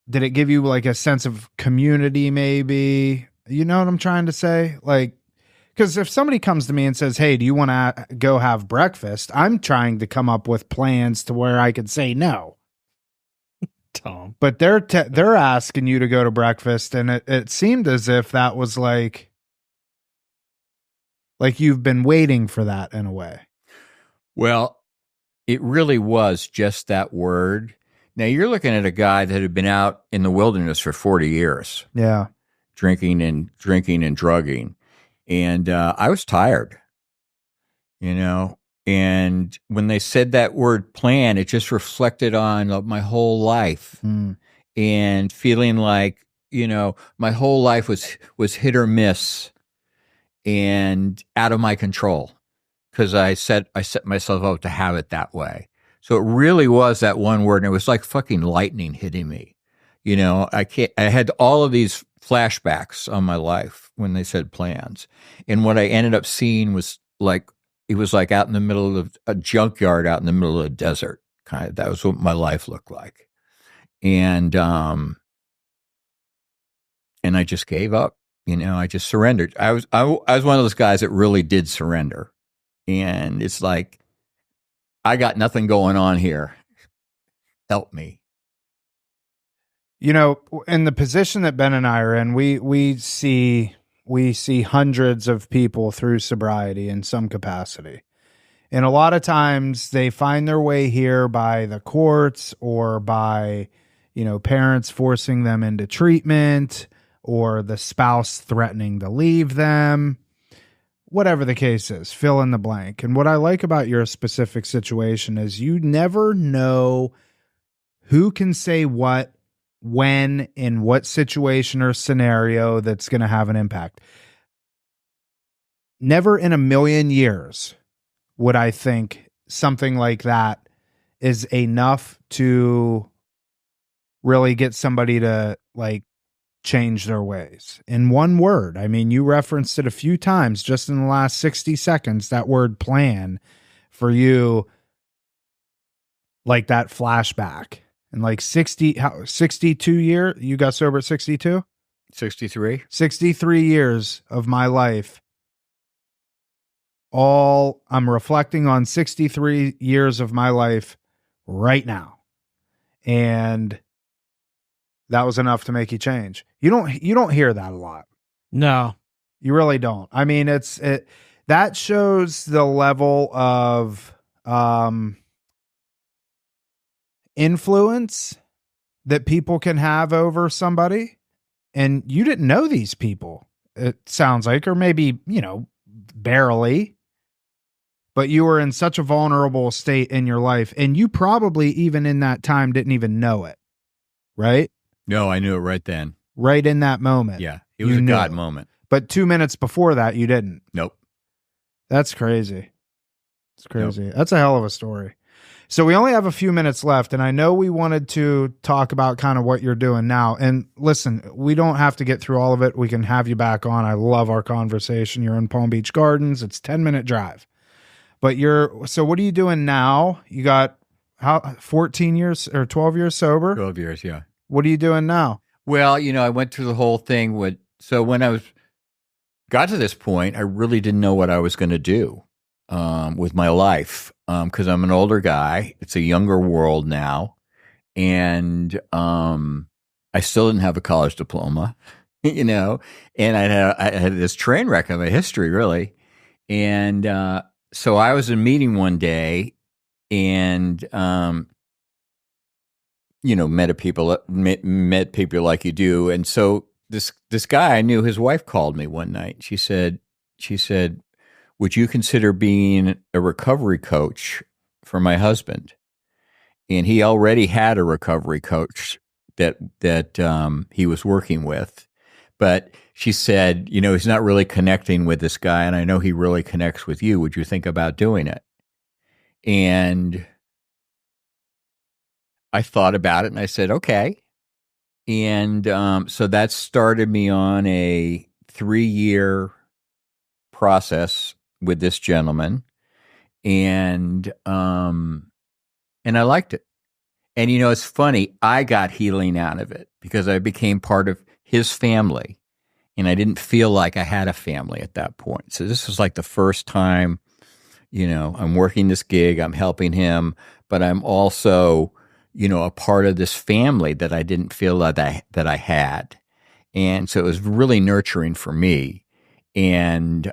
Speaker 1: Did it give you a sense of community maybe? You know what I'm trying to say? Because if somebody comes to me and says, hey, do you want to go have breakfast? I'm trying to come up with plans to where I could say no.
Speaker 2: Tom.
Speaker 1: But they're asking you to go to breakfast, and it seemed as if that was like you've been waiting for that in a way.
Speaker 3: Well, it really was just that word. Now you're looking at a guy that had been out in the wilderness for 40 years.
Speaker 1: Yeah.
Speaker 3: Drinking and drugging. And I was tired, and when they said that word plan, it just reflected on my whole life and feeling like, my whole life was hit or miss and out of my control because I set myself up to have it that way. So it really was that one word, and it was like fucking lightning hitting me. I had all of these flashbacks on my life when they said plans. And what I ended up seeing was it was like out in the middle of a junkyard, out in the middle of the desert. Kind of, that was what my life looked like. And I just gave up, I just surrendered. I was one of those guys that really did surrender. And it's like, I got nothing going on here. Help me.
Speaker 1: You know, in the position that Ben and I are in, we see hundreds of people through sobriety in some capacity. And a lot of times they find their way here by the courts or by, parents forcing them into treatment or the spouse threatening to leave them, whatever the case is, fill in the blank. And what I like about your specific situation is you never know who can say what, when, in what situation or scenario that's going to have an impact. Never in a million years would I think something like that is enough to really get somebody to change their ways. In one word, I mean, you referenced it a few times just in the last 60 seconds, that word plan for you, like that flashback. And 62 years, you got sober at 62?
Speaker 3: 63.
Speaker 1: 63 years of my life. I'm reflecting on 63 years of my life right now. And that was enough to make you change. You don't hear that a lot.
Speaker 2: No.
Speaker 1: You really don't. I mean, that shows the level of influence that people can have over somebody. And you didn't know these people, it sounds like, or maybe, barely, but you were in such a vulnerable state in your life. And you probably even in that time didn't even know it, right?
Speaker 3: No, I knew it right then.
Speaker 1: Right in that moment.
Speaker 3: Yeah. It was a God moment.
Speaker 1: But 2 minutes before that, you didn't.
Speaker 3: Nope.
Speaker 1: That's crazy. It's crazy.
Speaker 3: Nope.
Speaker 1: That's a hell of a story. So we only have a few minutes left, and I know we wanted to talk about kind of what you're doing now. And listen, we don't have to get through all of it. We can have you back on. I love our conversation. You're in Palm Beach Gardens. It's 10-minute drive. But so what are you doing now? You got 14 years or 12 years sober?
Speaker 3: 12 years, yeah.
Speaker 1: What are you doing now?
Speaker 3: Well, I went through the whole thing so when I got to this point, I really didn't know what I was going to do with my life because I'm an older guy. It's a younger world now. And I still didn't have a college diploma, and I had this train wreck of a history, really. And so I was in a meeting one day and met people like you do. And so this guy, I knew his wife called me one night. She said, would you consider being a recovery coach for my husband? And he already had a recovery coach that he was working with. But she said, he's not really connecting with this guy. And I know he really connects with you. Would you think about doing it? And I thought about it and I said, okay. And so that started me on a 3-year process with this gentleman. And I liked it. And, it's funny, I got healing out of it because I became part of his family. And I didn't feel like I had a family at that point. So this was like the first time, I'm working this gig, I'm helping him, but I'm also a part of this family that I didn't feel that I had. And so it was really nurturing for me. And,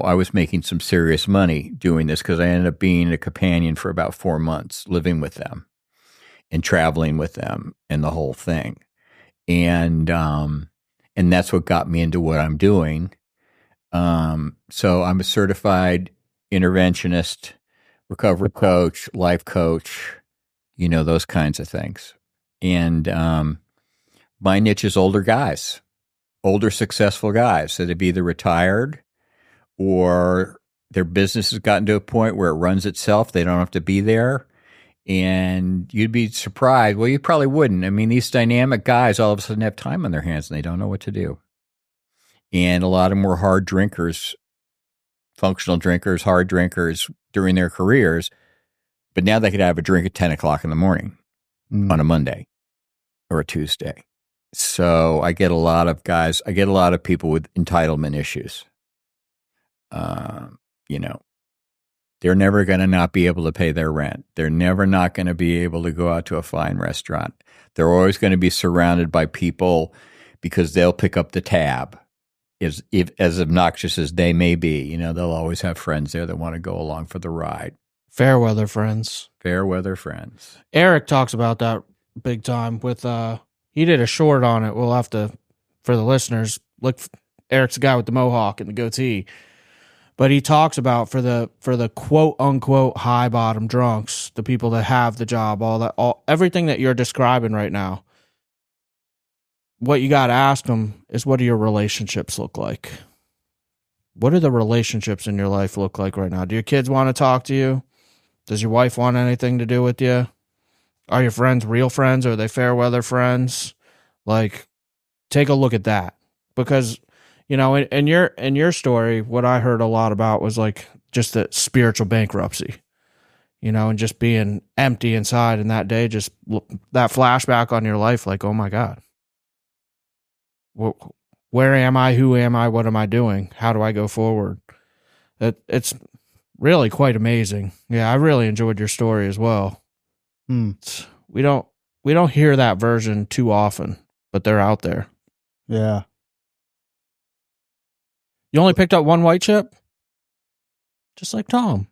Speaker 3: I was making some serious money doing this because I ended up being a companion for about 4 months, living with them and traveling with them and the whole thing. And that's what got me into what I'm doing. So I'm a certified interventionist, recovery coach, life coach, those kinds of things. And my niche is older guys, older successful guys. So they've either retired or their business has gotten to a point where it runs itself. They don't have to be there. And you'd be surprised. Well, you probably wouldn't. I mean, these dynamic guys all of a sudden have time on their hands and they don't know what to do. And a lot of them were hard drinkers, functional drinkers, hard drinkers during their careers. But now they could have a drink at 10 o'clock in the morning on a Monday or a Tuesday. So I get a lot of people with entitlement issues. They're never going to not be able to pay their rent. They're never not going to be able to go out to a fine restaurant. They're always going to be surrounded by people because they'll pick up the tab. As obnoxious as they may be, they'll always have friends there that want to go along for the ride.
Speaker 2: Fair weather friends.
Speaker 3: Fair weather friends.
Speaker 2: Eric talks about that big time with, he did a short on it. We'll have to, for the listeners, look, Eric's the guy with the mohawk and the goatee. But he talks about for the quote unquote high bottom drunks, the people that have the job, everything that you're describing right now. What you got to ask them is, what do your relationships look like? What do the relationships in your life look like right now? Do your kids want to talk to you? Does your wife want anything to do with you? Are your friends real friends? Are they fair weather friends? Like, take a look at that, because in your story, what I heard a lot about was like just the spiritual bankruptcy, and just being empty inside. And that day, just that flashback on your life, like, oh my God. Where am I? Who am I? What am I doing? How do I go forward? It's really quite amazing. Yeah, I really enjoyed your story as well. We don't hear that version too often, but they're out there.
Speaker 1: Yeah.
Speaker 2: You only picked up one white chip? Just like Tom.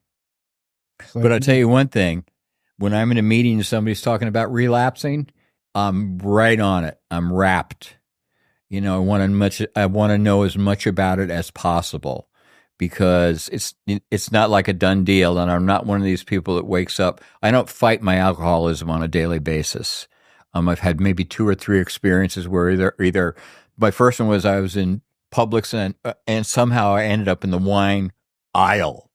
Speaker 3: But I'll tell you one thing. When I'm in a meeting and somebody's talking about relapsing, I'm right on it. I'm wrapped. I want to know as much about it as possible, because it's not like a done deal, and I'm not one of these people that wakes up. I don't fight my alcoholism on a daily basis. I've had maybe 2 or 3 experiences where either my first one was I was in Publix and somehow I ended up in the wine aisle.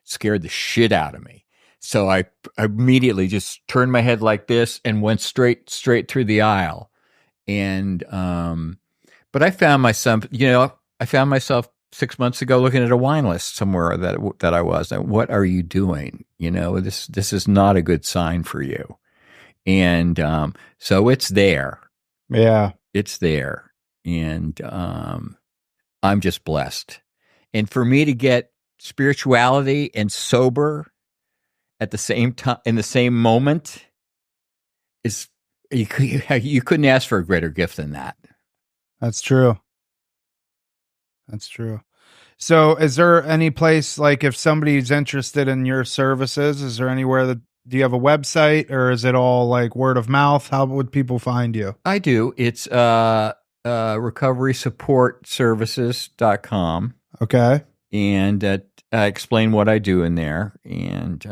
Speaker 3: Scared the shit out of me. So I immediately just turned my head like this and went straight through the aisle, and but I found myself 6 months ago looking at a wine list somewhere that I was. What are you doing? This is not a good sign for you. And so it's there.
Speaker 1: Yeah.
Speaker 3: It's there. And I'm just blessed. And for me to get spirituality and sober at the same time, in the same moment, is you couldn't ask for a greater gift than that.
Speaker 1: That's true. That's true. So is there any place, like if somebody's interested in your services, is there anywhere do you have a website, or is it all like word of mouth? How would people find you?
Speaker 3: I do. It's recoverysupportservices.com.
Speaker 1: Okay.
Speaker 3: And I explain what I do in there. And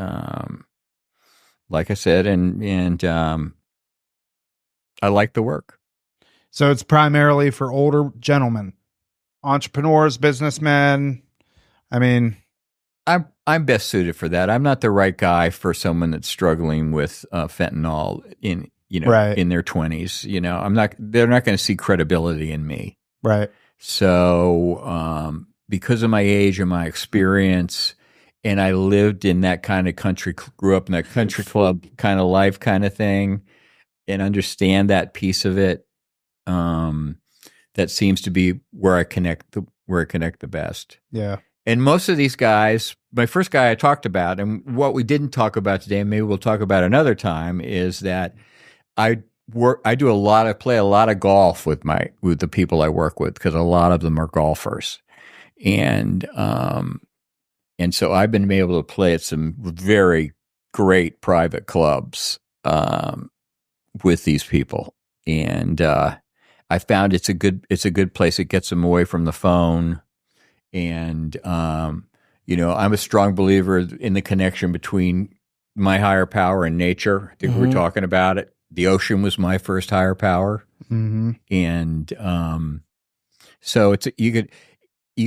Speaker 3: like I said, and I like the work.
Speaker 1: So it's primarily for older gentlemen, entrepreneurs, businessmen. I mean,
Speaker 3: I'm best suited for that. I'm not the right guy for someone that's struggling with fentanyl in
Speaker 1: right.
Speaker 3: in their 20s. They're not going to see credibility in me.
Speaker 1: Right.
Speaker 3: So because of my age and my experience, and I lived in that kind of country, grew up in that country club kind of life kind of thing, and understand that piece of it. That seems to be where I connect the best.
Speaker 1: Yeah.
Speaker 3: And most of these guys, my first guy I talked about, and what we didn't talk about today, and maybe we'll talk about another time, is that I play a lot of golf with the people I work with, because a lot of them are golfers. And so I've been able to play at some very great private clubs with these people. And I found it's a good place. It gets them away from the phone. And, I'm a strong believer in the connection between my higher power and nature. I think we were talking about it. The ocean was my first higher power. Mm-hmm. And so you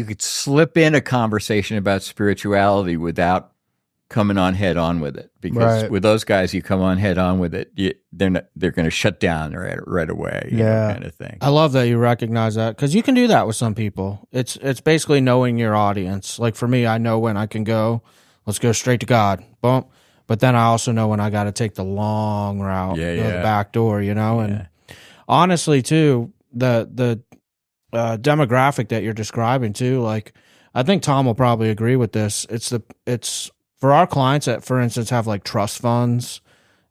Speaker 3: could slip in a conversation about spirituality without coming on head on with it, because with those guys, you come on head on with it, they're going to shut down right away, kind of thing.
Speaker 2: I love that you recognize that, because you can do that with some people. It's basically knowing your audience. Like for me, I know when I can go, let's go straight to God, boom. But then I also know when I got to take the long route, the back door, And honestly, too, the demographic that you're describing too, like I think Tom will probably agree with this. It's for our clients that, for instance, have like trust funds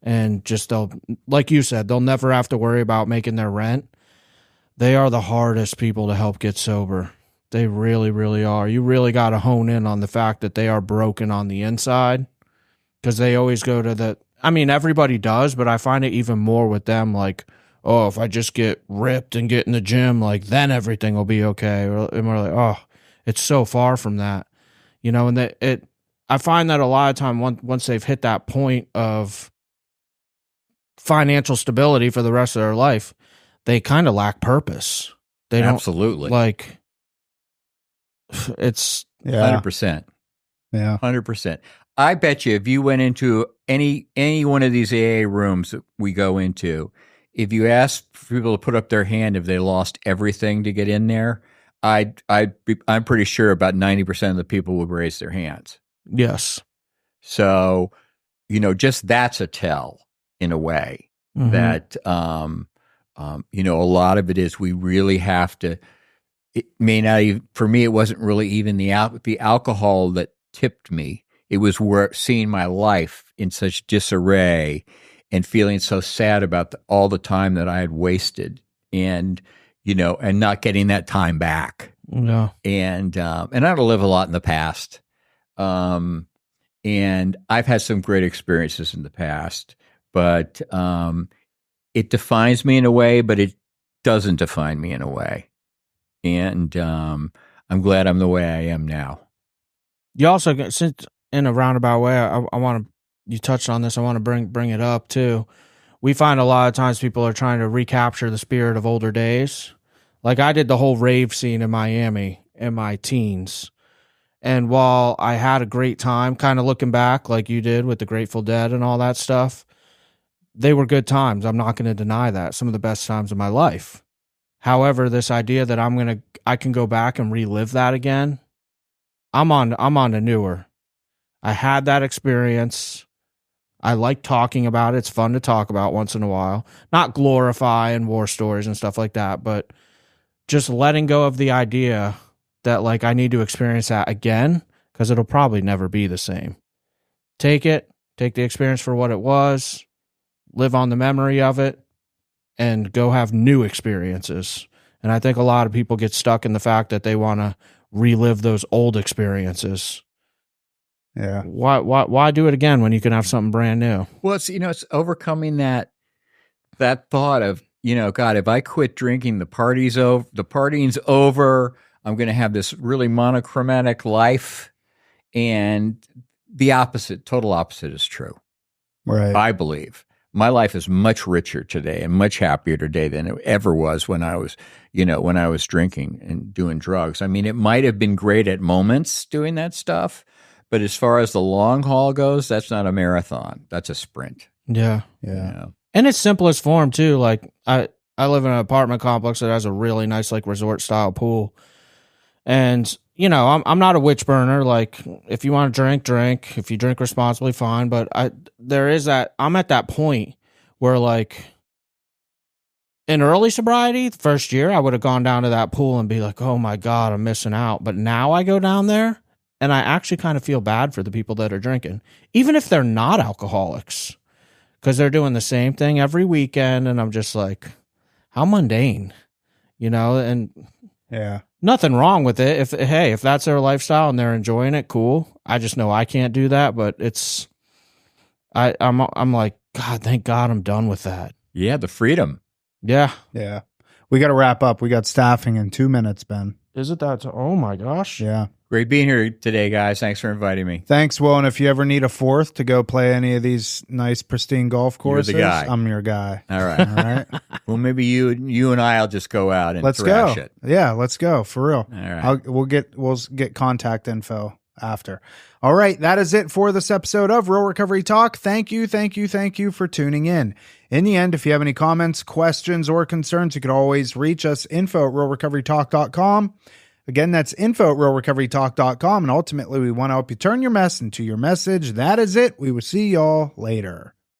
Speaker 2: and just they'll, like you said, they'll never have to worry about making their rent. They are the hardest people to help get sober. They really, really are. You really got to hone in on the fact that they are broken on the inside, because they always go to the, I mean, everybody does, but I find it even more with them. Like, oh, if I just get ripped and get in the gym, like then everything will be okay. And we're like, oh, it's so far from that, you know. And I find that a lot of time once they've hit that point of financial stability for the rest of their life, they kind of lack purpose. They don't
Speaker 3: Absolutely.
Speaker 2: like. It's
Speaker 3: 100%.
Speaker 1: Yeah.
Speaker 3: 100%. I bet you if you went into any one of these AA rooms that we go into, if you asked for people to put up their hand if they lost everything to get in there, I'm pretty sure about 90% of the people would raise their hands.
Speaker 2: yes.
Speaker 3: So, you know, just that's a tell in a way that, you know, a lot of it is we really have to. It may not even, for me, it wasn't really even the alcohol that tipped me. It was seeing my life in such disarray and feeling so sad about all the time that I had wasted, and, you know, and not getting that time back.
Speaker 2: No.
Speaker 3: And I had to live a lot in the past. And I've had some great experiences in the past, but it defines me in a way, but it doesn't define me in a way. And I'm glad I'm the way I am now.
Speaker 2: You also, since in a roundabout way, I want to, you touched on this, I want to bring it up too. We find a lot of times people are trying to recapture the spirit of older days. Like I did the whole rave scene in Miami in my teens. And while I had a great time, kind of looking back like you did with the Grateful Dead and all that stuff, they were good times. I'm not going to deny that. Some of the best times of my life. However, this idea that I can go back and relive that again, I'm on to newer. I had that experience. I like talking about it. It's fun to talk about once in a while. Not glorifying war stories and stuff like that, but just letting go of the idea that like I need to experience that again, because it'll probably never be the same. Take the experience for what it was, live on the memory of it, and go have new experiences. And I think a lot of people get stuck in the fact that they want to relive those old experiences.
Speaker 1: Yeah.
Speaker 2: Why do it again when you can have something brand new?
Speaker 3: Well, it's, you know, it's overcoming that thought of, you know, God, if I quit drinking, the partying's over. I'm going to have this really monochromatic life. And the total opposite is true.
Speaker 1: Right.
Speaker 3: I believe. My life is much richer today and much happier today than it ever was when I was drinking and doing drugs. I mean, it might have been great at moments doing that stuff, but as far as the long haul goes, that's not a marathon. That's a sprint.
Speaker 2: Yeah.
Speaker 1: Yeah.
Speaker 3: You know?
Speaker 2: In its simplest form too. Like I live in an apartment complex that has a really nice like resort style pool. And, you know, I'm not a witch burner. Like if you want to drink. If you drink responsibly, fine. But I'm at that point where like in early sobriety, the first year, I would have gone down to that pool and be like, oh my God, I'm missing out. But now I go down there and I actually kind of feel bad for the people that are drinking, even if they're not alcoholics, because they're doing the same thing every weekend. And I'm just like, how mundane, you know, and
Speaker 1: Yeah.
Speaker 2: nothing wrong with it. If that's their lifestyle and they're enjoying it, cool. I just know I can't do that, but I'm like, God, thank God I'm done with that.
Speaker 3: Yeah, the freedom.
Speaker 2: Yeah.
Speaker 1: Yeah. We got to wrap up. We got staffing in 2 minutes, Ben.
Speaker 2: Is it that? Oh my gosh.
Speaker 1: Yeah.
Speaker 3: Great being here today, guys. Thanks for inviting me.
Speaker 1: Thanks, Will. And if you ever need a fourth to go play any of these nice, pristine golf courses,
Speaker 3: guy.
Speaker 1: I'm your guy.
Speaker 3: All right.
Speaker 1: All right.
Speaker 3: Well, maybe you and I'll just go out and
Speaker 1: Let's
Speaker 3: thrash
Speaker 1: go.
Speaker 3: it.
Speaker 1: Yeah, let's go for real.
Speaker 3: All right.
Speaker 1: We'll get contact info after. All right, that is it for this episode of Real Recovery Talk. Thank you for tuning in. In the end, if you have any comments, questions, or concerns, you can always reach us, info@realrecoverytalk.com. Again, that's info@realrecoverytalk.com. And ultimately, we want to help you turn your mess into your message. That is it. We will see y'all later.